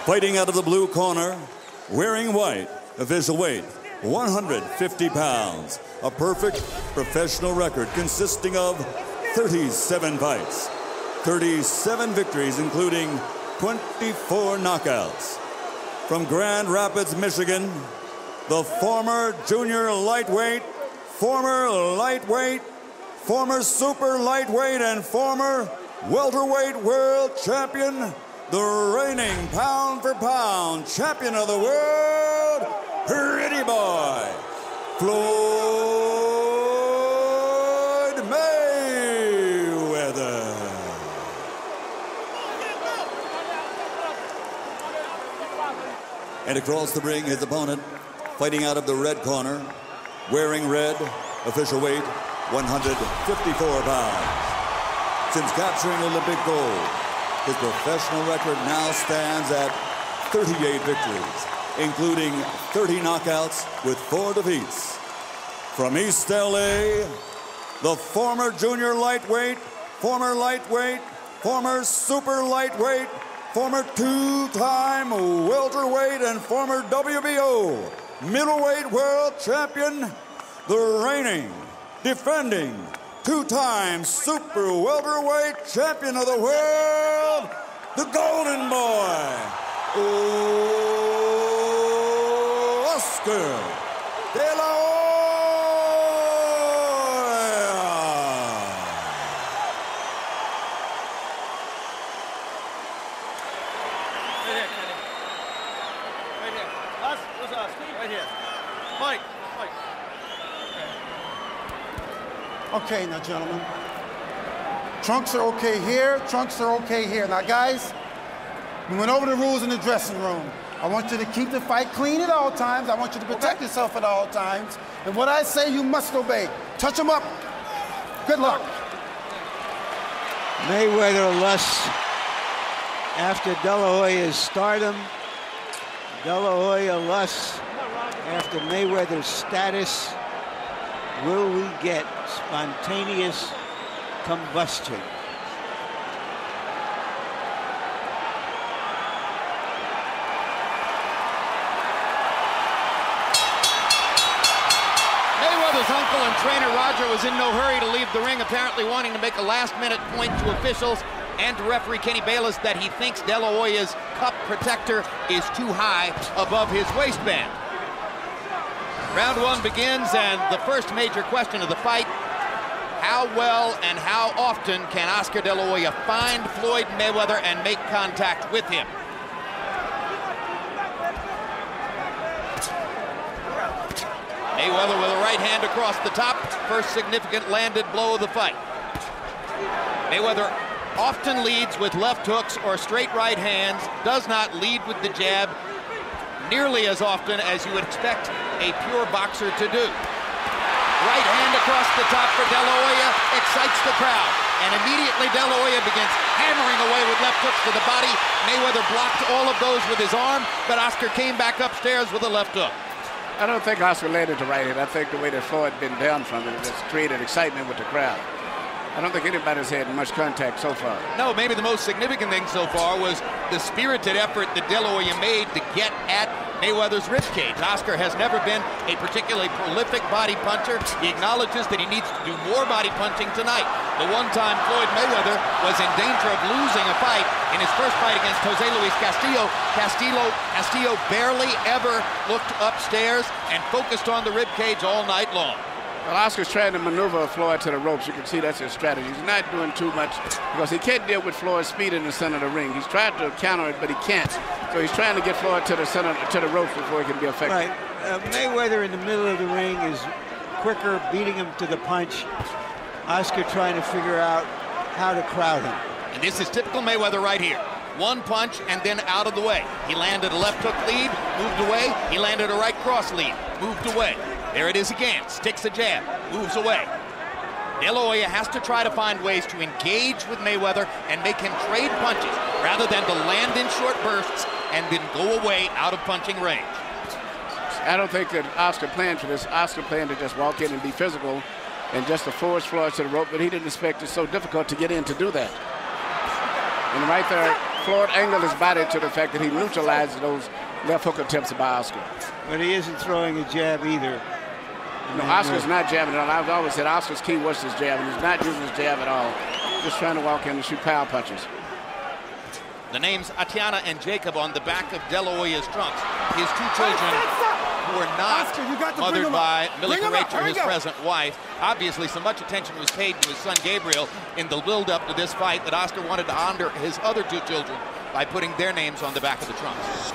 Fighting out of the blue corner, wearing white, official weight, 150 pounds. A perfect professional record consisting of 37 fights, 37 victories, including 24 knockouts. From Grand Rapids, Michigan, the former junior lightweight, former lightweight, former super lightweight, and former welterweight world champion, the reigning pound-for-pound champion of the world, Pretty Boy, Floyd Mayweather. And across the ring, his opponent, fighting out of the red corner, wearing red, official weight, 154 pounds. Since capturing Olympic gold, his professional record now stands at 38 victories, including 30 knockouts with 4 defeats. From East LA, the former junior lightweight, former super lightweight, former 2-time welterweight, and former WBO middleweight world champion, the reigning, defending, 2-time super welterweight champion of the world, the Golden Boy, Oscar De La Hoya. Right here. Us? Who's us? Right here. Mike. Okay, now, gentlemen. Trunks are okay here. Trunks are okay here. Now, guys, we went over the rules in the dressing room. I want you to keep the fight clean at all times. I want you to protect yourself at all times. And what I say, you must obey. Touch them up. Good luck. Mayweather lusts after De La Hoya's stardom. De La Hoya lusts after Mayweather's status. Will we get spontaneous combustion? Mayweather's uncle and trainer Roger was in no hurry to leave the ring, apparently wanting to make a last-minute point to officials and to referee Kenny Bayless that he thinks De La Hoya's cup protector is too high above his waistband. Round 1 begins, and the first major question of the fight: how well and how often can Oscar De La Hoya find Floyd Mayweather and make contact with him? Mayweather with a right hand across the top, first significant landed blow of the fight. Mayweather often leads with left hooks or straight right hands, does not lead with the jab nearly as often as you would expect a pure boxer to do. Right hand across the top for De La Hoya excites the crowd, and immediately De La Hoya begins hammering away with left hooks to the body. Mayweather blocked all of those with his arm, but Oscar came back upstairs with a left hook. I don't think Oscar landed the right hand. I think the way that Floyd been down from it has created excitement with the crowd. I don't think anybody's had much contact so far. No, maybe the most significant thing so far was the spirited effort that De La Hoya made to get at Mayweather's ribcage. Oscar has never been a particularly prolific body puncher. He acknowledges that he needs to do more body punching tonight. The one time Floyd Mayweather was in danger of losing a fight in his first fight against Jose Luis Castillo. Castillo barely ever looked upstairs and focused on the ribcage all night long. Well, Oscar's trying to maneuver Floyd to the ropes. You can see that's his strategy. He's not doing too much because he can't deal with Floyd's speed in the center of the ring. He's tried to counter it, but he can't. So he's trying to get Floyd to the center, to the ropes before he can be effective. Right. Mayweather in the middle of the ring is quicker, beating him to the punch. Oscar trying to figure out how to crowd him. And this is typical Mayweather right here. One punch and then out of the way. He landed a left hook lead, moved away. He landed a right cross lead, moved away. There it is again, sticks a jab, moves away. De La Hoya has to try to find ways to engage with Mayweather and make him trade punches rather than to land in short bursts and then go away out of punching range. I don't think that Oscar planned for this. Oscar planned to just walk in and be physical and just to force Floyd to the rope, but he didn't expect it so difficult to get in to do that. And right there, Floyd angled his body to the fact that he neutralized those left hook attempts by Oscar. But he isn't throwing a jab either. No, Oscar's not jabbing at all. I've always said Oscar's key was his jab, and he's not using his jab at all. Just trying to walk in and shoot power punches. The names Atiana and Jacob on the back of De La Hoya's trunks. His two children who were not mothered by Millie Carrecha, his present wife. Obviously, so much attention was paid to his son Gabriel in the build-up to this fight that Oscar wanted to honor his other two children by putting their names on the back of the trunks.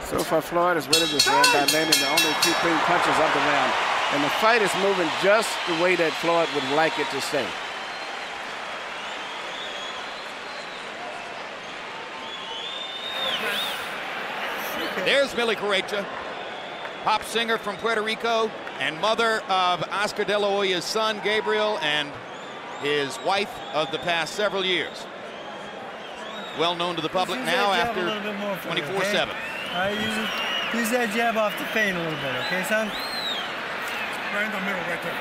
So far, Floyd has winning this round by landing the only two clean punches of the round. And the fight is moving just the way that Floyd would like it to stay. There's Millie Carrecha, pop singer from Puerto Rico and mother of Oscar De La Hoya's son, Gabriel, and his wife of the past several years. Well known to the public now after 24/7. Use that jab off the paint a little bit, okay, son? Right in the middle, right there.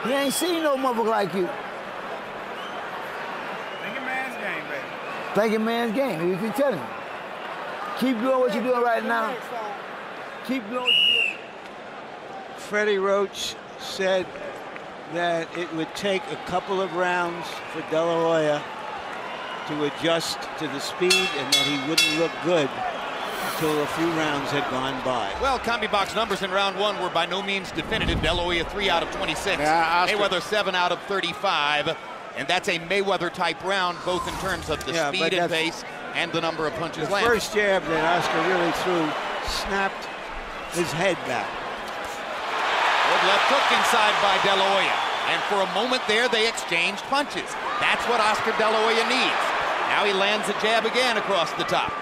He ain't seen no motherfucker like you. Thinking man's game, baby. Thinking man's game. You can tell him. Keep doing what you're doing right now. Keep doing what you're doing. Freddie Roach said that it would take a couple of rounds for De La Hoya to adjust to the speed and that he wouldn't look good until a few rounds had gone by. Well, CombiBox numbers in round one were by no means definitive. De La Hoya 3 out of 26, Mayweather 7 out of 35, and that's a Mayweather-type round, both in terms of the speed and pace and the number of punches the landed. The first jab that Oscar really threw snapped his head back. Good left hook inside by De La Hoya, and for a moment there, they exchanged punches. That's what Oscar De La Hoya needs. Now he lands a jab again across the top.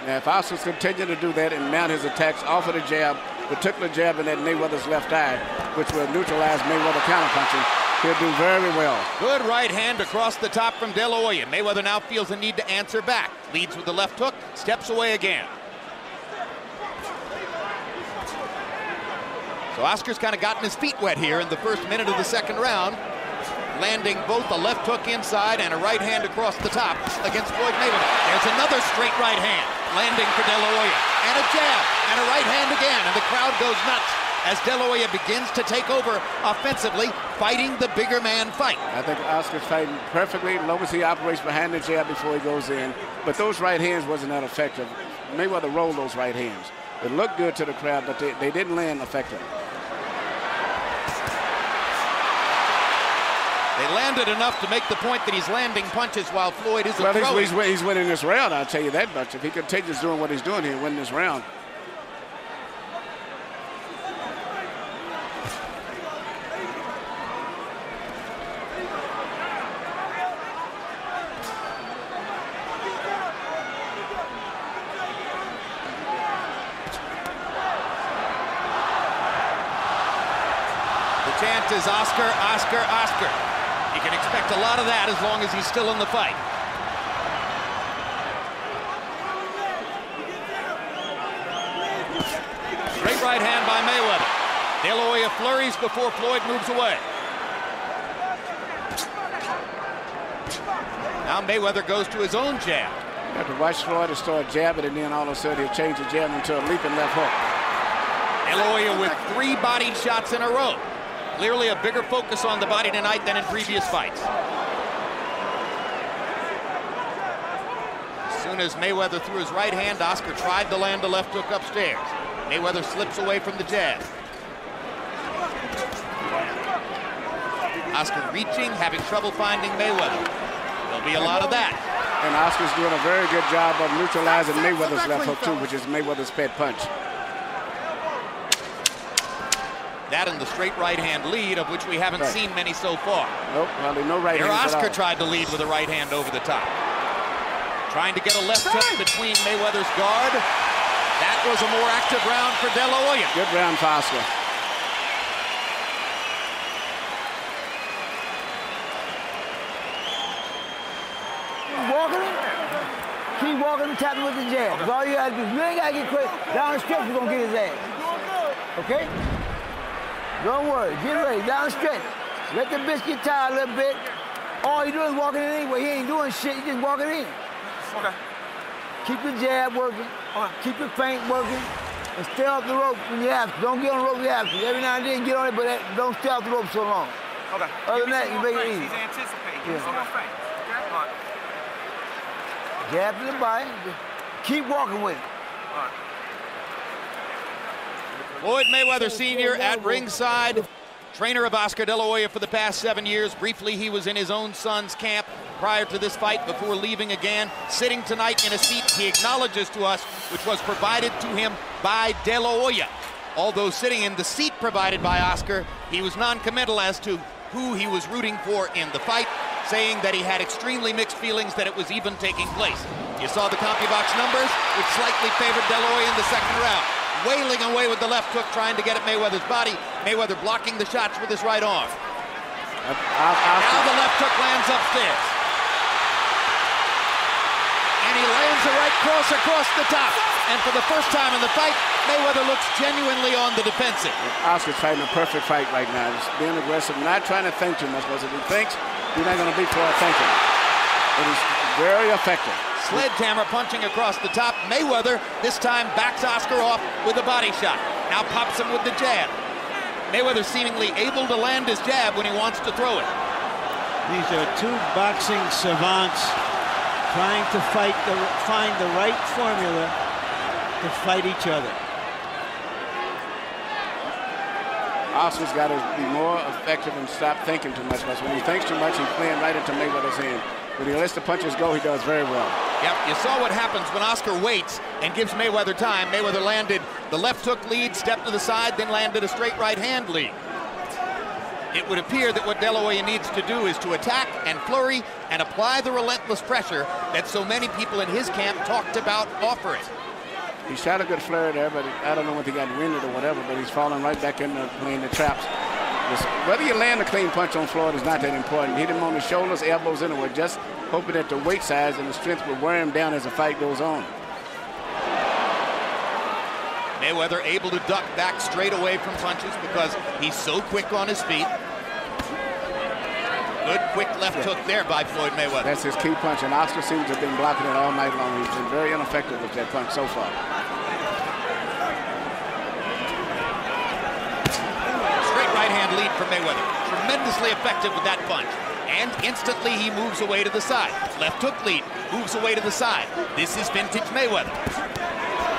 Now, if Oscar's continue to do that and mount his attacks off of the jab, particular jab in that Mayweather's left eye, which will neutralize Mayweather counterpunching, he'll do very well. Good right hand across the top from De La Hoya. Mayweather now feels a need to answer back. Leads with the left hook, steps away again. So Oscar's kind of gotten his feet wet here in the first minute of the second round, landing both a left hook inside and a right hand across the top against Floyd Mayweather. There's another straight right hand landing for De La Hoya, and a jab and a right hand again, and the crowd goes nuts as De La Hoya begins to take over offensively, fighting the bigger man fight. I think Oscar's fighting perfectly as long as he operates behind the jab before he goes in, but those right hands wasn't that effective. Mayweather rolled those right hands. It looked good to the crowd, but they didn't land effectively. They landed enough to make the point that he's landing punches while Floyd isn't throwing. He's winning this round, I'll tell you that much. If he continues doing what he's doing, he'll win this round. The chant is Oscar, Oscar, Oscar. You can expect a lot of that as long as he's still in the fight. Straight right hand by Mayweather. De La Hoya flurries before Floyd moves away. Now Mayweather goes to his own jab. You have to watch Floyd to start jabbing, and then all of a sudden he'll change the jab into a leaping left hook. De La Hoya with 3 bodied shots in a row. Clearly a bigger focus on the body tonight than in previous fights. As soon as Mayweather threw his right hand, Oscar tried to land a left hook upstairs. Mayweather slips away from the jab. Oscar reaching, having trouble finding Mayweather. There'll be a lot of that. And Oscar's doing a very good job of neutralizing Mayweather's left hook too, which is Mayweather's pet punch. That and the straight right hand lead, of which we haven't seen many so far. Nope, hardly no right hand. Oscar tried to lead with a right hand over the top. Trying to get a left hook between Mayweather's guard. That was a more active round for De La Hoya. Good round for Oscar. Walking him. Keep walking and tapping with the jab. That's all you gotta do. You ain't gotta get quick. Down the stretch, you're gonna get his ass. Okay? Don't worry. Get ready. Down the stretch. Let the bitch get tired a little bit. All he doing is walking in anyway. He ain't doing shit. He just walking in. Okay. Keep your jab working. Okay. Keep your feint working. And stay off the rope when you have to. Don't get on the rope when you have to. Every now and then get on it, but don't stay off the rope so long. Okay. Other than that, you make it easy. He's anticipating. Yeah. Some more feint. Okay. All right. Jab to the body. Just keep walking with it. All right. Floyd Mayweather Sr. at ringside, trainer of Oscar De La Hoya for the past 7 years. Briefly, he was in his own son's camp prior to this fight before leaving again. Sitting tonight in a seat he acknowledges to us, which was provided to him by De La Hoya. Although sitting in the seat provided by Oscar, he was non-committal as to who he was rooting for in the fight, saying that he had extremely mixed feelings that it was even taking place. You saw the CompuBox numbers, which slightly favored De La Hoya in the second round. Wailing away with the left hook, trying to get at Mayweather's body. Mayweather blocking the shots with his right arm. Now the left hook lands upstairs. And he lands a right cross across the top. And for the first time in the fight, Mayweather looks genuinely on the defensive. Oscar's fighting a perfect fight right now. He's being aggressive, not trying to think too much, because if he thinks, he's not going to beat for thinking. It is very effective. Sledgehammer punching across the top. Mayweather this time backs Oscar off with a body shot. Now pops him with the jab. Mayweather seemingly able to land his jab when he wants to throw it. These are two boxing savants trying to find the right formula to fight each other. Oscar's got to be more effective and stop thinking too much, because when he thinks too much, he's playing right into Mayweather's hand. When he lets the punches go, he does very well. Yep, you saw what happens when Oscar waits and gives Mayweather time. Mayweather landed the left hook lead, stepped to the side, then landed a straight right hand lead. It would appear that what De La Hoya needs to do is to attack and flurry and apply the relentless pressure that so many people in his camp talked about offering. He shot a good flurry there, but I don't know if he got winded or whatever, but he's falling right back into playing the traps. Whether you land a clean punch on Floyd is not that important. Hit him on the shoulders, elbows, anywhere, just hoping that the weight size and the strength will wear him down as the fight goes on. Mayweather able to duck back straight away from punches because he's so quick on his feet. Good quick left hook there by Floyd Mayweather. That's his key punch, and Oscar seems to have been blocking it all night long. He's been very ineffective with that punch so far. Straight right hand lead for Mayweather. Tremendously effective with that punch. And instantly he moves away to the side. Left hook lead, moves away to the side. This is vintage Mayweather.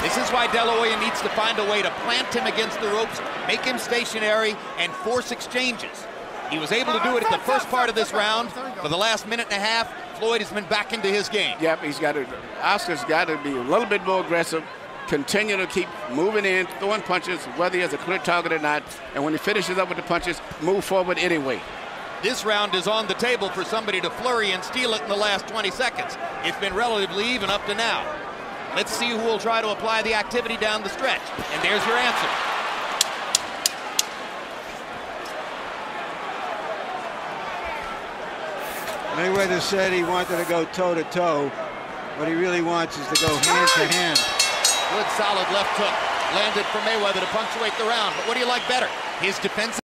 This is why De La Hoya needs to find a way to plant him against the ropes, make him stationary, and force exchanges. He was able to do it at the first part of this round. For the last minute and a half, Floyd has been back into his game. Yep, Oscar's got to be a little bit more aggressive, continue to keep moving in, throwing punches, whether he has a clear target or not, and when he finishes up with the punches, move forward anyway. This round is on the table for somebody to flurry and steal it in the last 20 seconds. It's been relatively even up to now. Let's see who will try to apply the activity down the stretch. And there's your answer. Mayweather said he wanted to go toe-to-toe. What he really wants is to go hand-to-hand. Good solid left hook landed for Mayweather to punctuate the round. But what do you like better? His defensive